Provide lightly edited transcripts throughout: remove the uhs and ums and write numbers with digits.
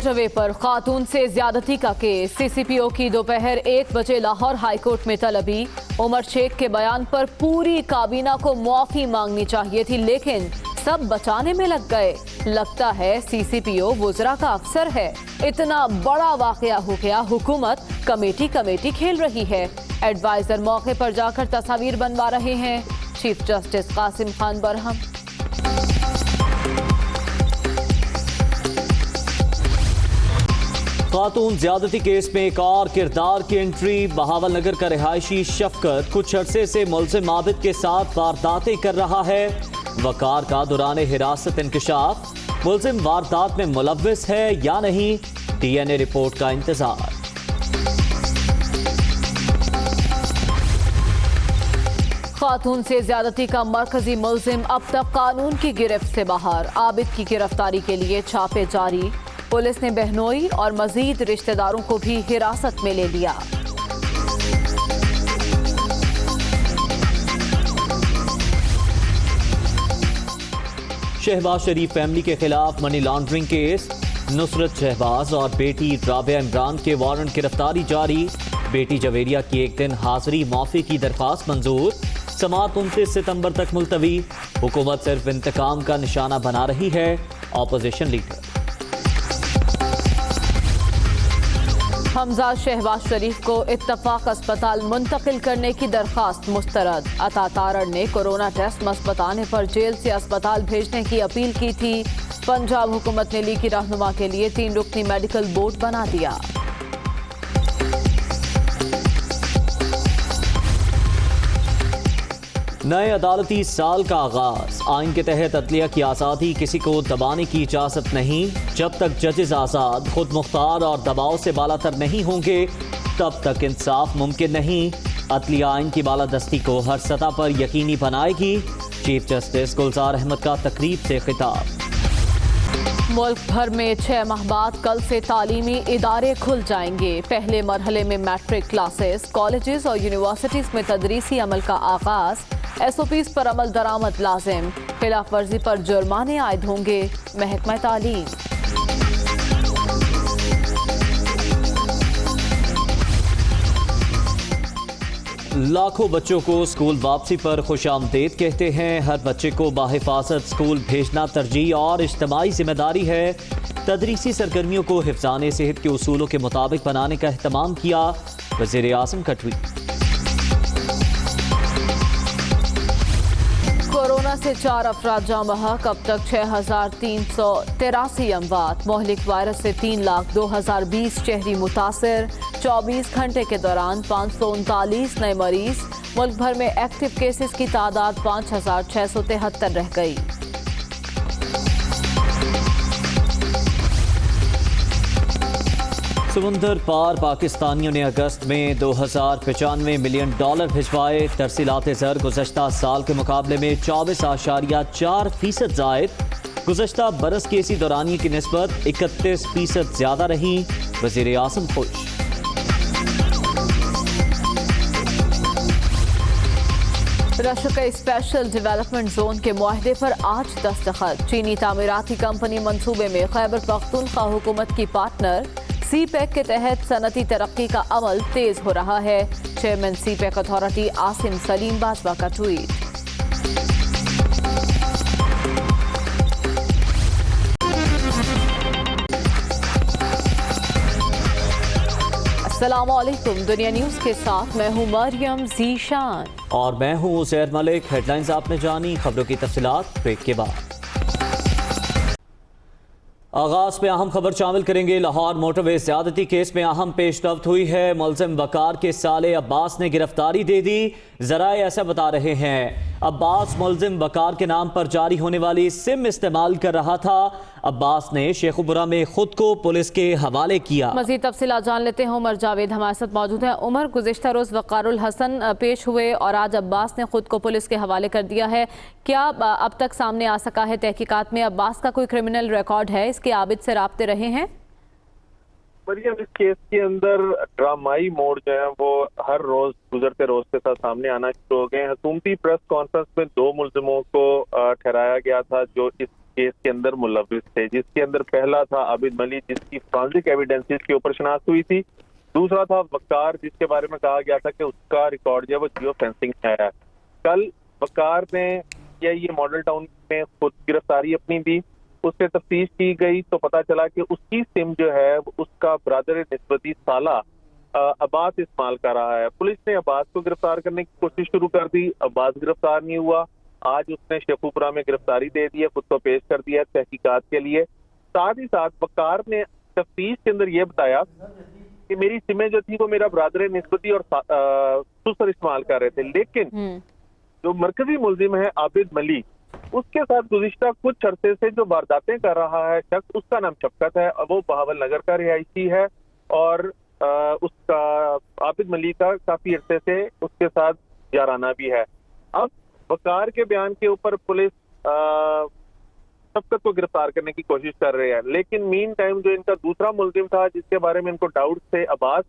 Motorway पर खातून से ज्यादती का केस। सीसीपीओ की दोपहर 1 बजे लाहौर हाईकोर्ट में तलबी। उमर शेख के बयान पर पूरी काबीना को मुआफी मांगनी चाहिए थी, लेकिन सब बचाने में लग गए। लगता है सीसीपीओ वुज़रा का अफसर है। इतना बड़ा वाकया हो गया, हुकूमत कमेटी खेल रही है। एडवाइजर मौके पर जाकर तस्वीर बनवा रहे हैं। Chief justice Qasim Khan Barham. खातून ज्यादती केस में एक और किरदार की एंट्री। बहावल नगर का रिहायशी शफकत कुछ अरसे से मुलजिम आबिद के साथ वारदातें कर रहा है। वकार का दौरान हिरासत इंकशाफ। मुलजिम वारदात में मुलव्विस है या नहीं, डीएनए रिपोर्ट का इंतजार। खातून से ज्यादती का मरकजी मुलजिम अब तक कानून की गिरफ्त से बाहर। आबिद की गिरफ्तारी के लिए छापे जारी। पुलिस ने बहनोई और मजीद रिश्तेदारों को भी हिरासत में ले लिया। शहबाज शरीफ फैमिली के खिलाफ money laundering case. Nusrat Shahbaz और बेटी राबिया इमरान के वारंट गिरफ्तारी जारी। बेटी जवेरिया की एक दिन हाजिरी माफी की दरख्वास्त मंजूर। समाअत 29 सितंबर तक मुलतवी। हुकूमत सिर्फ इंतकाम का निशाना बना रही है, ऑपोजिशन लीडर। हमजा शहबाज शरीफ को इत्तफाक अस्पताल मुंतकिल करने की दरखास्त मुस्तरद। अता तारड़ ने कोरोना टेस्ट मस्त बताने पर जेल से अस्पताल भेजने की अपील की थी। पंजाब हुकूमत ने ली की रहनुमा के लिए 3 रुकनी मेडिकल बोर्ड बना दिया। नए अदालती साल का आगाज। आइन के तहत अदलिया की आज़ादी किसी को दबाने की इजाज़त नहीं। जब तक जजेस आज़ाद, खुद मुख्तार और दबाव से बालातर नहीं होंगे, तब तक इंसाफ मुमकिन नहीं। अदलिया आइन की बालादस्ती को हर सतह पर यकीनी बनाएगी। चीफ जस्टिस गुलजार अहमद का तकरीब से खिताब। मुल्क भर में 6 माह बाद कल से तालीमी इदारे खुल जाएंगे। पहले मरहले में मैट्रिक क्लासेस, कॉलेजेस और यूनिवर्सिटीज में तदरीसी अमल का आगाज। SOPs पर अमल दरामद लाजिम। खिलाफ वर्जी पर जुर्माने आयद होंगे। महकमा तालीम। लाखों बच्चों को स्कूल वापसी पर खुशामदीद कहते हैं। हर बच्चे को बाहिफाजत स्कूल भेजना तरजीह और इज्तिमाई जिम्मेदारी है। तदरीसी सरगर्मियों को हिफ्ज़ाने सेहत के उसूलों के मुताबिक बनाने का एहतमाम किया। वज़ीर आज़म का ट्वीट। कोरोना से 4 अफराद जाँ बहक। अब तक 6383 अमवात। मोहलिक वायरस से 3,02,020 शहरी मुतासर। 24 घंटे के दौरान 539 नए मरीज। मुल्क भर में एक्टिव केसेस की तादाद 5,673 रह गई। समुंदर पार पाकिस्तानियों ने अगस्त में $2,095 मिलियन भिजवाए। तरसीलात ज़र गुज़श्ता साल के मुकाबले में 24.4% ज़ायद। गुज़श्ता बरस की इसी दौरानिए की निस्बत 31% ज़्यादा रही। वज़ीर आज़म खुश। रशक स्पेशल डेवलपमेंट जोन के मुआहदे पर आज दस्तखत। चीनी तामीराती कंपनी मंसूबे में खैबर पख्तूनख्वा हुकूमत की पार्टनर। CPEC के तहत सनती तरक्की का अमल तेज हो रहा है। Chairman CPEC authority Asim Salim Bajwa का ट्वीट। अस्सलामुअलैकुम। दुनिया न्यूज के साथ मैं हूं मरियम ज़ीशान और मैं हूं उज़ैर मलिक। हेडलाइंस आपने जानी, खबरों की तफसीलात ब्रेक के बाद। आगाज में अहम खबर शामिल करेंगे। लाहौर मोटरवे ज्यादती केस में अहम पेशरफ्त हुई है। मुलजिम वकार के साले अब्बास ने गिरफ्तारी दे दी। जराए ऐसा बता रहे हैं अब्बास मुलजिम वकार के नाम पर जारी होने वाली सिम इस्तेमाल कर रहा था। अब्बास ने शेखुपुरा में खुद को पुलिस के हवाले किया। मज़ीद तफसीलात जान लेते हैं। उमर जावेद हमारे साथ मौजूद है। उमर, गुज़िश्ता रोज़ वकारुल हसन पेश हुए और आज अब्बास ने खुद को पुलिस के हवाले कर दिया है। क्या अब तक सामने आ सका है तहकीकात में? अब्बास का कोई क्रिमिनल रिकॉर्ड है? इसके आबिद से राब्ते रहे हैं? मरियम, इस केस के अंदर ड्रामाई मोड़ जो है वो हर रोज गुजरते रोज के साथ सामने आना शुरू हो गए हैं। हुकूमती प्रेस कॉन्फ्रेंस में 2 मुलजिमों को ठहराया गया था जो इस केस के अंदर मुलविस थे, जिसके अंदर पहला था आबिद मलिक, जिसकी फॉरेंसिक एविडेंसेस के ऊपर शनाख्त हुई थी। दूसरा था वकार, जिसके बारे में कहा गया था कि उसका रिकॉर्ड जो है वो जियो फेंसिंग है। कल वकार ने ये मॉडल टाउन में खुद गिरफ्तारी अपनी दी, उससे तफ्तीश की गई तो पता चला कि उसकी सिम जो है उसका ब्रदर निस्बती साला अब्बास इस्तेमाल कर रहा है। पुलिस ने अब्बास को गिरफ्तार करने की कोशिश शुरू कर दी, अब्बास गिरफ्तार नहीं हुआ। आज उसने शेखुपुरा में गिरफ्तारी दे दी है, खुद को पेश कर दिया तहकीकात के लिए। साथ ही साथ वकार ने तफ्तीश के अंदर ये बताया कि मेरी सिमें जो थी वो मेरा ब्रदर निस्बती और सुसर इस्तेमाल कर रहे थे, लेकिन जो मरकजी मुलजिम है आबिद मलिक, उसके साथ गुज़िश्ता कुछ अरसे से जो वारदातें कर रहा है शख्स, उसका नाम शफकत है, वो बहावल नगर का रिहायशी है और उसका आबिद मलिक का काफी अरसे से उसके साथ याराना भी है। अब वकार के बयान के ऊपर पुलिस शफकत को गिरफ्तार करने की कोशिश कर रहे हैं, लेकिन मीन टाइम जो इनका दूसरा मुलजिम था जिसके बारे में इनको डाउट थे अब्बास,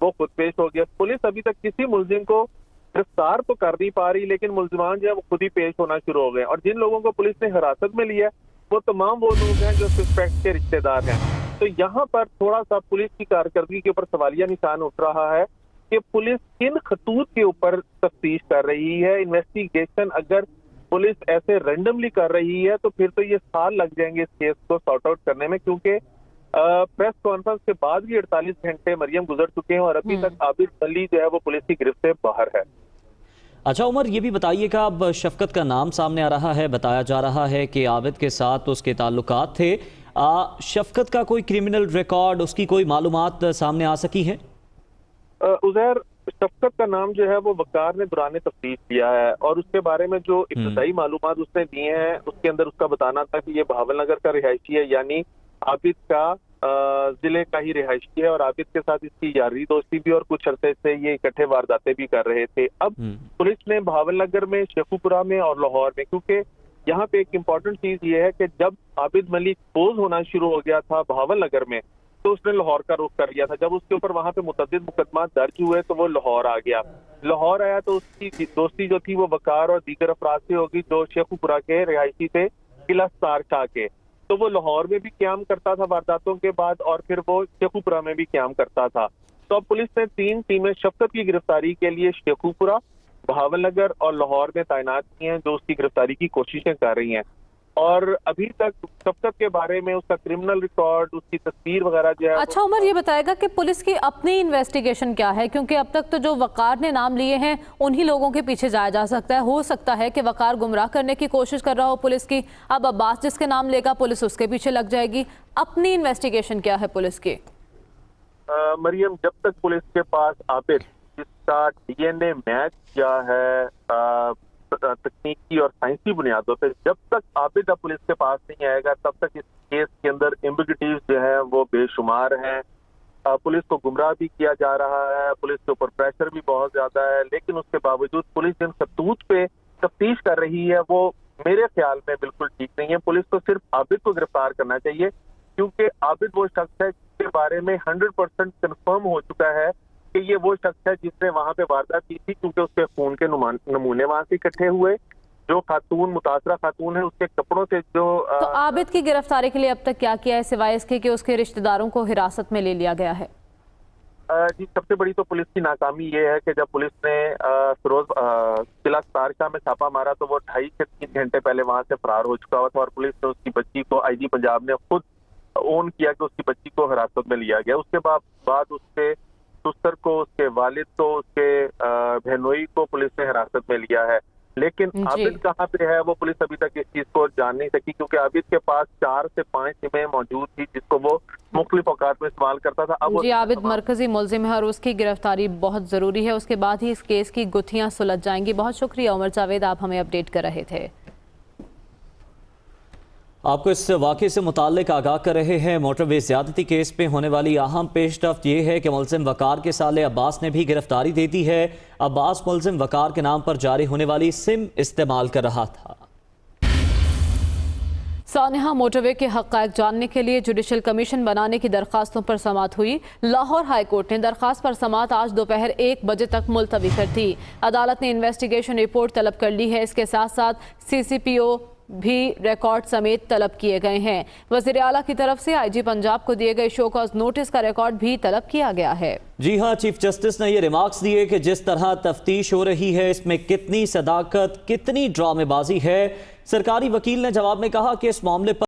वो खुद पेश हो गया। पुलिस अभी तक किसी मुलजिम को गिरफ्तार तो कर नहीं पा रही, लेकिन मुलजिमान जो है वो खुद ही पेश होना शुरू हो गए। और जिन लोगों को पुलिस ने हिरासत में लिया वो तमाम वो लोग हैं जो सस्पेक्ट के रिश्तेदार हैं। तो यहाँ पर थोड़ा सा पुलिस की कारकर्दगी के ऊपर सवालिया निशान उठ रहा है कि पुलिस किन खतूत के ऊपर तफ्तीश कर रही है। इन्वेस्टिगेशन अगर पुलिस ऐसे रैंडमली कर रही है तो फिर तो ये साल लग जाएंगे इस केस को सॉर्ट आउट करने में, क्योंकि प्रेस कॉन्फ्रेंस के बाद भी 48 घंटे मरियम गुजर चुके हैं और अभी तक आबिद मलिक जो है वो पुलिस की गिरफ्त से बाहर है। अच्छा उमर, ये भी बताइएगा, अब शफकत का नाम सामने आ रहा है, बताया जा रहा है कि आबिद के साथ उसके ताल्लुकात थे। शफकत का कोई क्रिमिनल रिकॉर्ड, उसकी कोई मालूमात सामने आ सकी है? उज़ैर, शफकत का नाम जो है वो वकार ने दौरान तफ्तीश किया है और उसके बारे में जो इब्तदाई मालूमात उसने दिए हैं उसके अंदर उसका बताना था कि ये बहावल नगर का रिहायशी है, यानी आबिद का जिले का ही रिहायशी है और आबिद के साथ इसकी यारी दोस्ती भी और कुछ अरसे से ये इकट्ठे वारदातें भी कर रहे थे। अब पुलिस ने बहावल नगर में, शेखुपुरा में और लाहौर में, क्योंकि यहाँ पे एक इम्पॉर्टेंट चीज ये है कि जब आबिद मलिक पोज होना शुरू हो गया था बहावल नगर में तो उसने लाहौर का रुख कर लिया था। जब उसके ऊपर वहां पे मुतअद्दिद मुकदमा दर्ज हुए तो वो लाहौर आ गया। लाहौर आया तो उसकी दोस्ती जो थी वो वकार और दीगर अफराद से होगी जो शेखुपुरा के रिहायशी थे किला सतार शाह के। तो वो लाहौर में भी क्याम करता था वारदातों के बाद और फिर वो शेखुपुरा में भी क्याम करता था। तो अब पुलिस ने 3 टीमें शफकत की गिरफ्तारी के लिए शेखुपुरा, बहावल नगर और लाहौर में तैनात की हैं जो उसकी गिरफ्तारी की कोशिशें कर रही हैं। और अभी तक शफकत के बारे में उसका क्रिमिनल रिकॉर्ड, उसकी तस्वीर वगैरह जो है। अच्छा उमर, ये बताएगा कि पुलिस की अपनी इन्वेस्टिगेशन क्या है, क्योंकि अब तक तो जो वकार ने नाम लिए हैं उन्हीं लोगों के पीछे जाया जा सकता है। हो सकता है कि वकार गुमराह करने की कोशिश कर रहा हो पुलिस की, अब अब्बास जिसके नाम लेगा पुलिस उसके पीछे लग जाएगी। अपनी इन्वेस्टिगेशन क्या है पुलिस की? मरियम, जब तक पुलिस के पास आबिद जिसका डीएनए मैच किया है तकनीकी और साइंसी बुनियादों पे, जब तक आबिद पुलिस के पास नहीं आएगा तब तक इस केस के अंदर एम्बिग्यूटीज जो है वो बेशुमार हैं। पुलिस को गुमराह भी किया जा रहा है, पुलिस के ऊपर प्रेशर भी बहुत ज्यादा है, लेकिन उसके बावजूद पुलिस जिन खतूत पे तफ्तीश कर रही है वो मेरे ख्याल में बिल्कुल ठीक नहीं है। पुलिस को सिर्फ आबिद को गिरफ्तार करना चाहिए, क्योंकि आबिद वो शख्स है जिसके बारे में 100% कन्फर्म हो चुका है कि ये वो शख्स है जिसने वहां पे वारदात की थी, क्योंकि उसके खून के नमूने वहां से इकट्ठे हुए। जो खातून, मुतासरा खातून है, उसके कपड़ों से जो तो आबिद की गिरफ्तारी के लिए अब तक क्या किया है सिवाय इसके कि उसके रिश्तेदारों को हिरासत में ले लिया गया है? जी, सबसे बड़ी तो पुलिस की नाकामी ये है कि जब पुलिस ने फिरोज किला सतार शाह में छापा मारा तो वो 2.5 से 3 घंटे पहले वहां से फरार हो चुका हुआ था और पुलिस ने उसकी बच्ची को, आईजी पंजाब ने खुद ओन किया कि उसकी बच्ची को हिरासत में लिया गया। उसके बाद उसके सुसर को, उसके वालिद को, उसके बहनोई को पुलिस ने हिरासत में लिया है। लेकिन आबिद कहाँ पे है वो पुलिस अभी तक इस चीज को जान नहीं सकी, क्योंकि आबिद के पास 4 से 5 सिमें मौजूद थी जिसको वो मुख्तलिफ औकात में इस्तेमाल करता था। अब जी, आबिद मरकजी मुलजिम है और उसकी गिरफ्तारी बहुत जरूरी है, उसके बाद ही इस केस की गुत्थियां सुलझ जाएंगी। बहुत शुक्रिया उमर जावेद, आप हमें अपडेट कर रहे थे। आपको इस वाक़े से मुताल्लिक आगाह कर रहे हैं। मोटरवे ज़्यादती केस में होने वाली अहम पेशरफ्त ये है कि मुलजिम वकार के साले अब्बास ने भी गिरफ्तारी दे दी है। अब्बास मुलजिम वकार के नाम पर जारी होने वाली सिम इस्तेमाल कर रहा था। सानिहा, मोटरवे के हक़ाइक़ जानने के लिए जुडिशल कमीशन बनाने की दरख्वास्तों पर समाअत हुई। लाहौर हाई कोर्ट ने दरख्वास्त पर समाअत आज दोपहर 1 बजे तक मुलतवी कर दी। अदालत ने इन्वेस्टिगेशन रिपोर्ट तलब कर ली है। इसके साथ साथ CCPO भी रिकॉर्ड समेत तलब किए गए हैं। वज़ीर आला की तरफ से आईजी पंजाब को दिए गए शो कॉज नोटिस का रिकॉर्ड भी तलब किया गया है। जी हां, चीफ जस्टिस ने ये रिमार्क्स दिए कि जिस तरह तफ्तीश हो रही है इसमें कितनी सदाकत, कितनी ड्रामेबाजी है। सरकारी वकील ने जवाब में कहा कि इस मामले पर